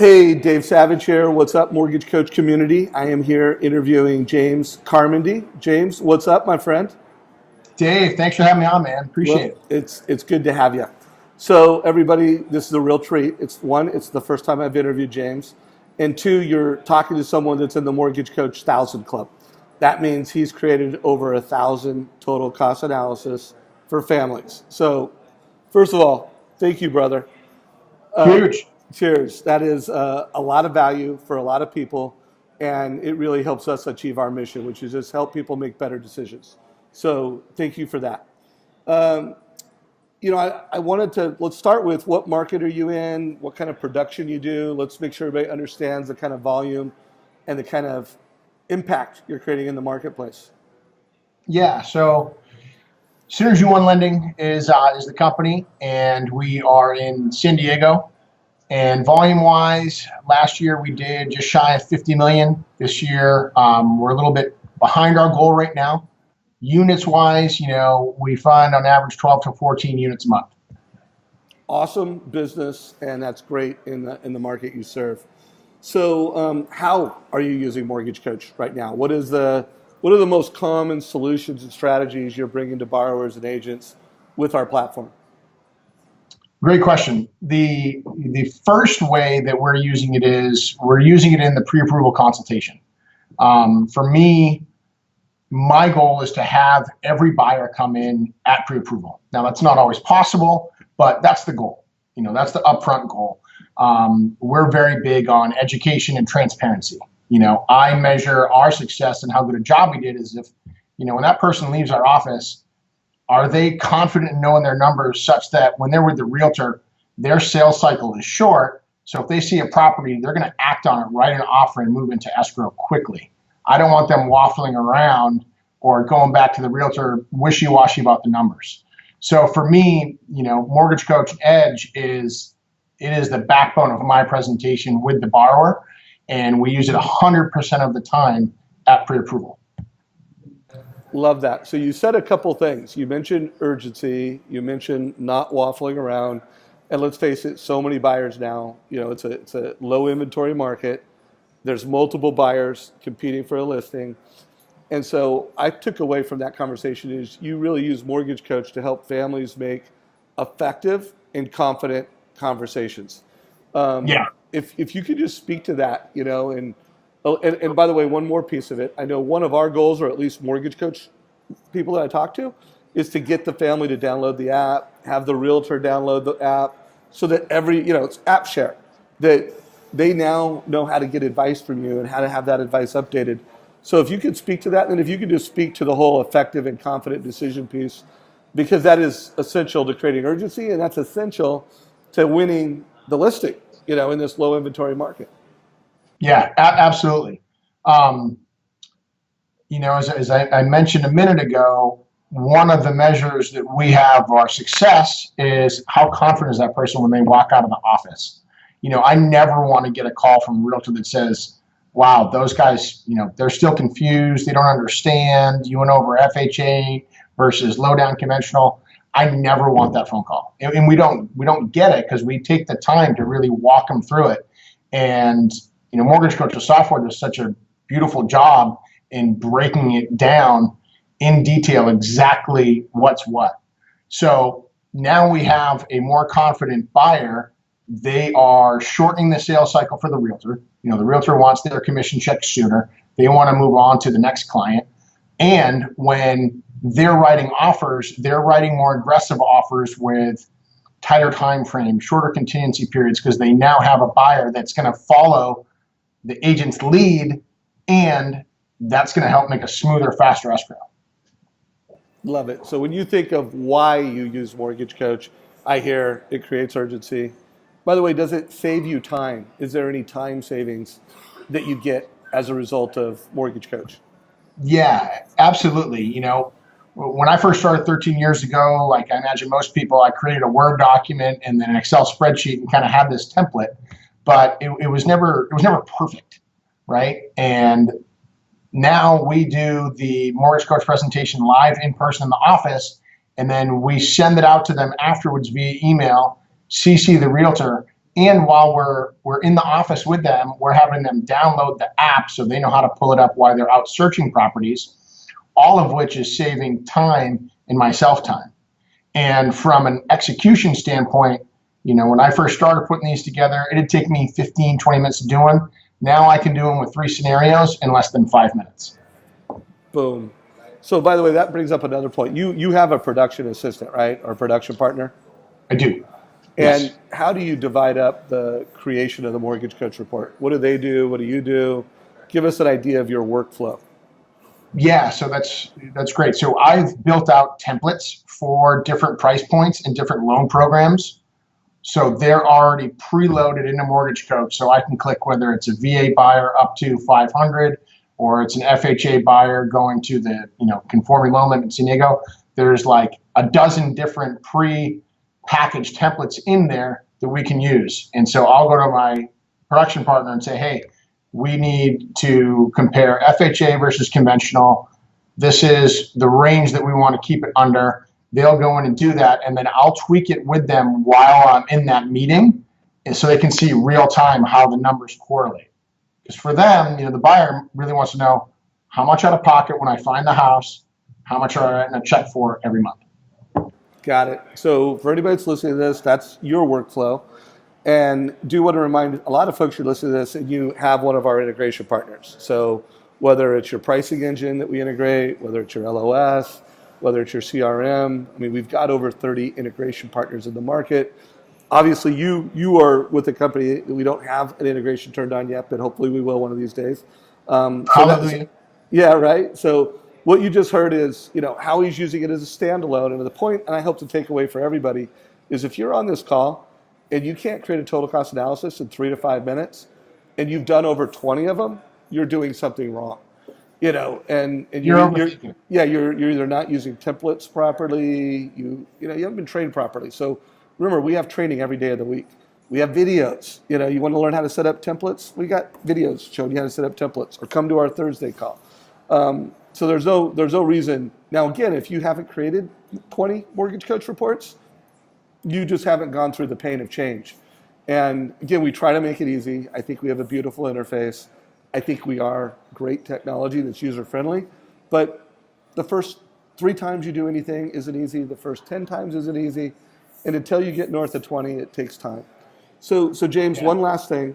Hey, Dave Savage here. What's up, Mortgage Coach community? I am here interviewing James Carmody. James, what's up, my friend? Dave, thanks for having me on, man. Well, Appreciate it. it's good to have you. So, everybody, this is a real treat. It's the first time I've interviewed James, and two, you're talking to someone that's in the Mortgage Coach 1,000 Club. That means he's created over 1,000 total cost analysis for families. So, first of all, thank you, brother. Huge. Cheers. That is a lot of value for a lot of people, and it really helps us achieve our mission, which is just help people make better decisions. So thank you for that. Um, I wanted to, let's start with what market are you in, what kind of production you do. Let's make sure everybody understands the kind of volume and the kind of impact you're creating in the marketplace. Yeah. So Synergy One Lending is the company, and we are in San Diego. And volume wise, last year we did just shy of 50 million. This year, we're a little bit behind our goal right now. Units wise, we fund on average 12 to 14 units a month. Awesome business, and that's great in the market you serve. So, how are you using Mortgage Coach right now? What are the most common solutions and strategies you're bringing to borrowers and agents with our platform? Great question. The first way that we're using it is we're using it in the pre-approval consultation. For me, my goal is to have every buyer come in at pre-approval. Now, that's not always possible, but that's the goal. That's the upfront goal. We're very big on education and transparency. I measure our success and how good a job we did is if, when that person leaves our office, are they confident in knowing their numbers such that when they're with the realtor, their sales cycle is short? So if they see a property, they're going to act on it, write an offer, and move into escrow quickly. I don't want them waffling around or going back to the realtor wishy-washy about the numbers. So for me, Mortgage Coach Edge is the backbone of my presentation with the borrower, and we use it 100% of the time at pre-approval. Love that. So you said a couple things. You mentioned urgency. You mentioned not waffling around. And let's face it, so many buyers now. It's a low inventory market. There's multiple buyers competing for a listing. And so I took away from that conversation is you really use Mortgage Coach to help families make effective and confident conversations. Yeah. If you could just speak to that, and by the way, one more piece of it. I know one of our goals, or at least Mortgage Coach people that I talk to, is to get the family to download the app, have the realtor download the app, so that it's app share, that they now know how to get advice from you and how to have that advice updated. So if you could speak to that, and if you could just speak to the whole effective and confident decision piece, because that is essential to creating urgency, and that's essential to winning the listing, in this low inventory market. Yeah, absolutely. As I mentioned a minute ago, one of the measures that we have of our success is how confident is that person when they walk out of the office. I never want to get a call from a realtor that says, wow, those guys, they're still confused. They don't understand. You went over FHA versus low down conventional. I never want that phone call. And we don't get it because we take the time to really walk them through it. And Mortgage Coach software does such a beautiful job in breaking it down in detail exactly what's what. So now we have a more confident buyer. They are shortening the sales cycle for the realtor. The realtor wants their commission check sooner. They want to move on to the next client. And when they're writing offers, they're writing more aggressive offers with tighter time frames, shorter contingency periods, because they now have a buyer that's going to follow the agent's lead, and that's going to help make a smoother, faster escrow. Love it. So when you think of why you use Mortgage Coach, I hear it creates urgency. By the way, does it save you time? Is there any time savings that you get as a result of Mortgage Coach? Yeah, absolutely. When I first started 13 years ago, like I imagine most people, I created a Word document and then an Excel spreadsheet and kind of had this template, but it was never perfect, right? And now we do the Mortgage Coach presentation live in person in the office, and then we send it out to them afterwards via email, CC the realtor, And while we're in the office with them, we're having them download the app so they know how to pull it up while they're out searching properties, all of which is saving time and myself time. And from an execution standpoint, when I first started putting these together, it'd take me 15, 20 minutes to do them. Now I can do them with 3 scenarios in less than 5 minutes. Boom. So by the way, that brings up another point. You have a production assistant, right? Or a production partner? I do. And Yes. how do you divide up the creation of the Mortgage Coach Report? What do they do? What do you do? Give us an idea of your workflow. Yeah, so that's great. So I've built out templates for different price points and different loan programs. So they're already preloaded in a Mortgage Coach. So I can click whether it's a VA buyer up to 500 or it's an FHA buyer going to the conforming loan limit in San Diego. There's like a dozen different pre-packaged templates in there that we can use. And so I'll go to my production partner and say, hey, we need to compare FHA versus conventional. This is the range that we want to keep it under. They'll go in and do that, and then I'll tweak it with them while I'm in that meeting, and so they can see real time how the numbers correlate. Because for them, the buyer really wants to know how much out of pocket when I find the house, how much are I writing a check for every month. Got it. So for anybody that's listening to this, that's your workflow. And do want to remind a lot of folks who listen to this, and you have one of our integration partners. So whether it's your pricing engine that we integrate, whether it's your LOS, whether it's your CRM, we've got over 30 integration partners in the market. Obviously, you are with a company that we don't have an integration turned on yet, but hopefully we will one of these days. Hallelujah. Yeah, right. So what you just heard is, how he's using it as a standalone. And the point, and I hope to take away for everybody, is if you're on this call and you can't create a total cost analysis in 3 to 5 minutes, and you've done over 20 of them, you're doing something wrong. And you're either not using templates properly, you haven't been trained properly. So remember, we have training every day of the week. We have videos. You want to learn how to set up templates? We got videos showing you how to set up templates, or come to our Thursday call. So there's no reason. Now again, if you haven't created 20 Mortgage Coach reports, you just haven't gone through the pain of change. And again, we try to make it easy. I think we have a beautiful interface. I think we are great technology that's user-friendly. But the first 3 times you do anything isn't easy. The first 10 times isn't easy. And until you get north of 20, it takes time. So James, one last thing.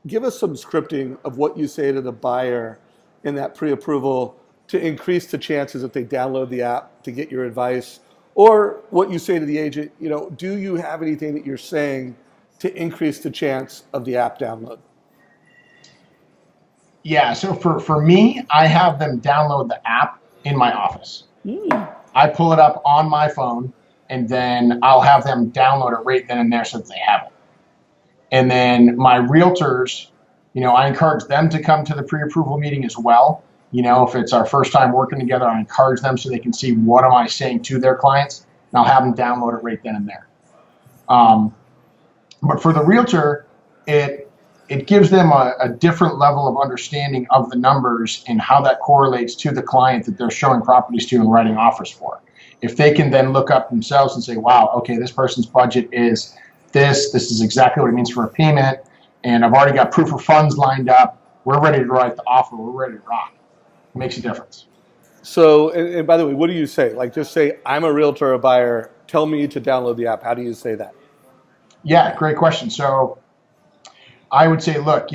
Give us some scripting of what you say to the buyer in that pre-approval to increase the chances that they download the app to get your advice. Or what you say to the agent, do you have anything that you're saying to increase the chance of the app download? Yeah, so for me, I have them download the app in my office. I pull it up on my phone, and then I'll have them download it right then and there so that they have it. And then my realtors, I encourage them to come to the pre-approval meeting as well. If it's our first time working together, I encourage them so they can see what am I saying to their clients, and I'll have them download it right then and there. But for the realtor, it gives them a different level of understanding of the numbers and how that correlates to the client that they're showing properties to and writing offers for. If they can then look up themselves and say, wow, okay, this person's budget is this is exactly what it means for a payment, and I've already got proof of funds lined up, we're ready to write the offer, we're ready to rock. It makes a difference. So, and by the way, what do you say? Like, just say, I'm a realtor, a buyer, tell me to download the app. How do you say that? Yeah, great question. So I would say, look,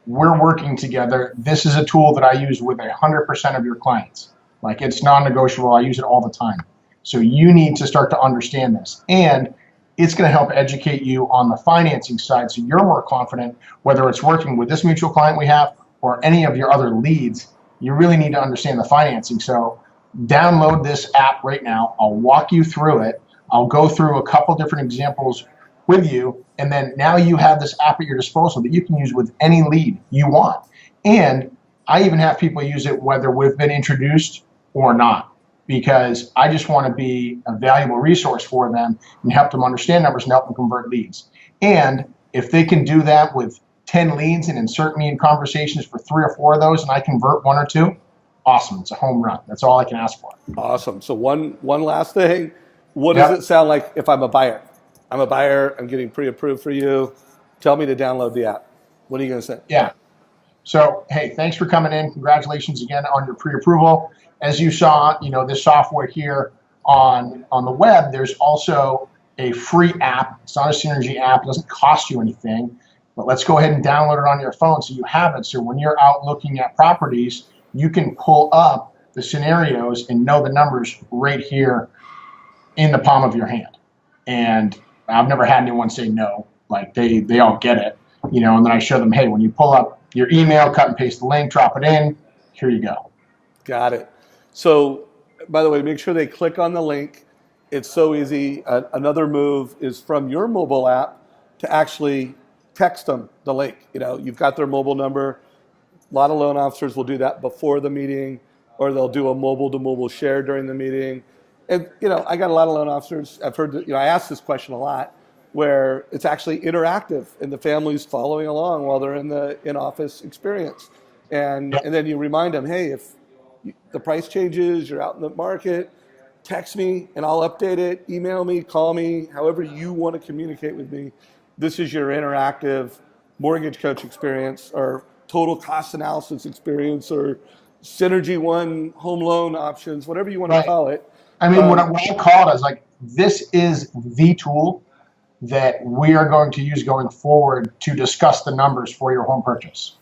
we're working together. This is a tool that I use with 100% of your clients. Like, it's non-negotiable. I use it all the time. So you need to start to understand this. And it's going to help educate you on the financing side so you're more confident, whether it's working with this mutual client we have or any of your other leads. You really need to understand the financing. So download this app right now. I'll walk you through it. I'll go through a couple different examples with you, and then now you have this app at your disposal that you can use with any lead you want. And I even have people use it whether we've been introduced or not, because I just want to be a valuable resource for them and help them understand numbers and help them convert leads. And if they can do that with 10 leads and insert me in conversations for 3 or 4 of those and I convert 1 or 2, awesome. It's a home run. That's all I can ask for. Awesome. So one last thing. What does it sound like if I'm a buyer? I'm a buyer. I'm getting pre-approved for you. Tell me to download the app. What are you going to say? Yeah. So, hey, thanks for coming in. Congratulations again on your pre-approval. As you saw, this software here on the web, there's also a free app. It's not a Synergy app. It doesn't cost you anything. But let's go ahead and download it on your phone so you have it. So when you're out looking at properties, you can pull up the scenarios and know the numbers right here in the palm of your hand. And I've never had anyone say no. Like they all get it, and then I show them, hey, when you pull up your email, cut and paste the link, drop it in, here you go. Got it. So, by the way, make sure they click on the link. It's so easy. Another move is from your mobile app to actually text them the link. You've got their mobile number. A lot of loan officers will do that before the meeting, or they'll do a mobile-to-mobile share during the meeting. And, I got a lot of loan officers. I've heard that, I ask this question a lot, where it's actually interactive and the family's following along while they're in the in-office experience. And then you remind them, hey, if the price changes, you're out in the market, text me and I'll update it, email me, call me, however you want to communicate with me. This is your interactive mortgage coach experience, or total cost analysis experience, or Synergy One home loan options, whatever you want to call it. I mean, when I call it, I was like, this is the tool that we are going to use going forward to discuss the numbers for your home purchase.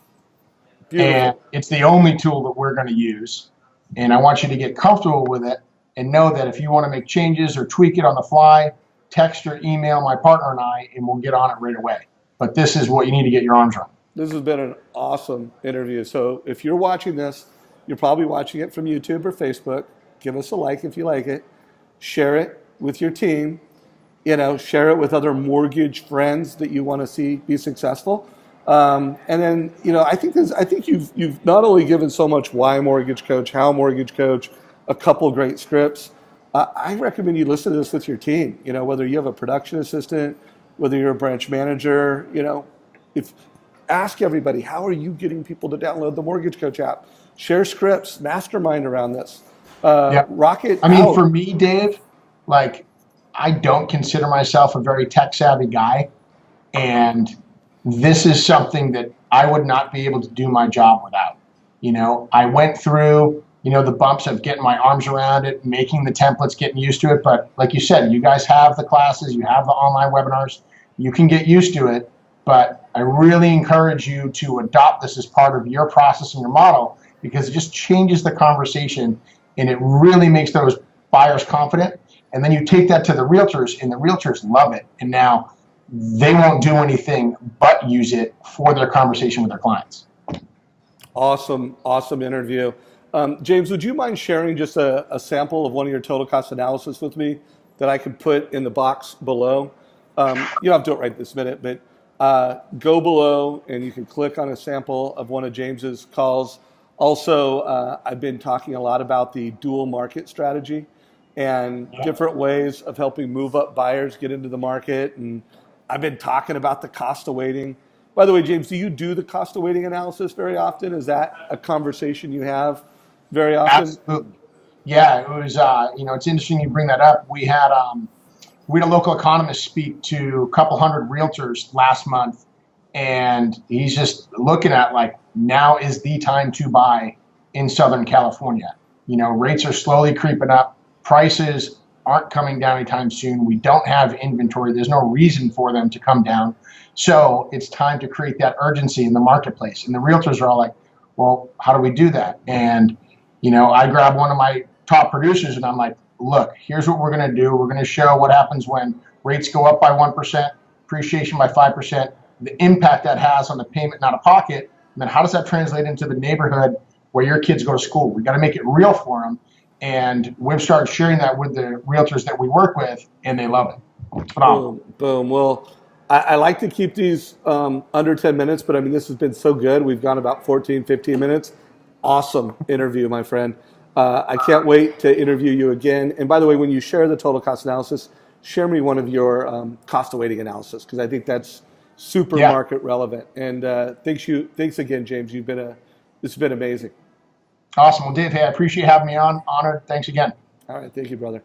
Beautiful. And it's the only tool that we're going to use. And I want you to get comfortable with it and know that if you want to make changes or tweak it on the fly, text or email my partner and I, and we'll get on it right away. But this is what you need to get your arms around. This has been an awesome interview. So if you're watching this, you're probably watching it from YouTube or Facebook. Give us a like if you like it. Share it with your team. Share it with other mortgage friends that you want to see be successful. And then, I think you've not only given so much why mortgage coach, how mortgage coach, a couple great scripts. I recommend you listen to this with your team. Whether you have a production assistant, whether you're a branch manager, if ask everybody, how are you getting people to download the Mortgage Coach app? Share scripts, mastermind around this. Rock it. I mean, for me, Dave, I don't consider myself a very tech savvy guy, and this is something that I would not be able to do my job without. I went through, the bumps of getting my arms around it, making the templates, getting used to it. But like you said, you guys have the classes, you have the online webinars, you can get used to it. But I really encourage you to adopt this as part of your process and your model, because it just changes the conversation and it really makes those buyers confident. And then you take that to the realtors, and the realtors love it. And now they won't do anything but use it for their conversation with their clients. Awesome interview. James, would you mind sharing just a sample of one of your total cost analysis with me that I could put in the box below? You don't have to do it right this minute, but go below and you can click on a sample of one of James's calls. Also, I've been talking a lot about the dual market strategy and different ways of helping move up buyers get into the market. And I've been talking about the cost of waiting. By the way, James, do you do the cost of waiting analysis very often? Is that a conversation you have very often? Absolutely. Yeah, it was, it's interesting you bring that up. We had a local economist speak to a couple hundred realtors last month, and he's just looking at now is the time to buy in Southern California. Rates are slowly creeping up. Prices aren't coming down anytime soon. We don't have inventory. There's no reason for them to come down. So it's time to create that urgency in the marketplace. And the realtors are all like, well, how do we do that? And, I grab one of my top producers and I'm like, look, here's what we're going to do. We're going to show what happens when rates go up by 1%, appreciation by 5%, the impact that has on the payment out of pocket. And then how does that translate into the neighborhood where your kids go to school? We got to make it real for them. And we've started sharing that with the realtors that we work with, and they love it. It's phenomenal. Boom. Well, I like to keep these under 10 minutes, but I mean, this has been so good. We've gone about 14, 15 minutes. Awesome interview, my friend. I can't wait to interview you again. And by the way, when you share the total cost analysis, share me one of your cost of waiting analysis, because I think that's super market relevant. And thanks again, James. This has been amazing. Awesome. Well, Dave, hey, I appreciate having me on. Honored. Thanks again. All right. Thank you, brother.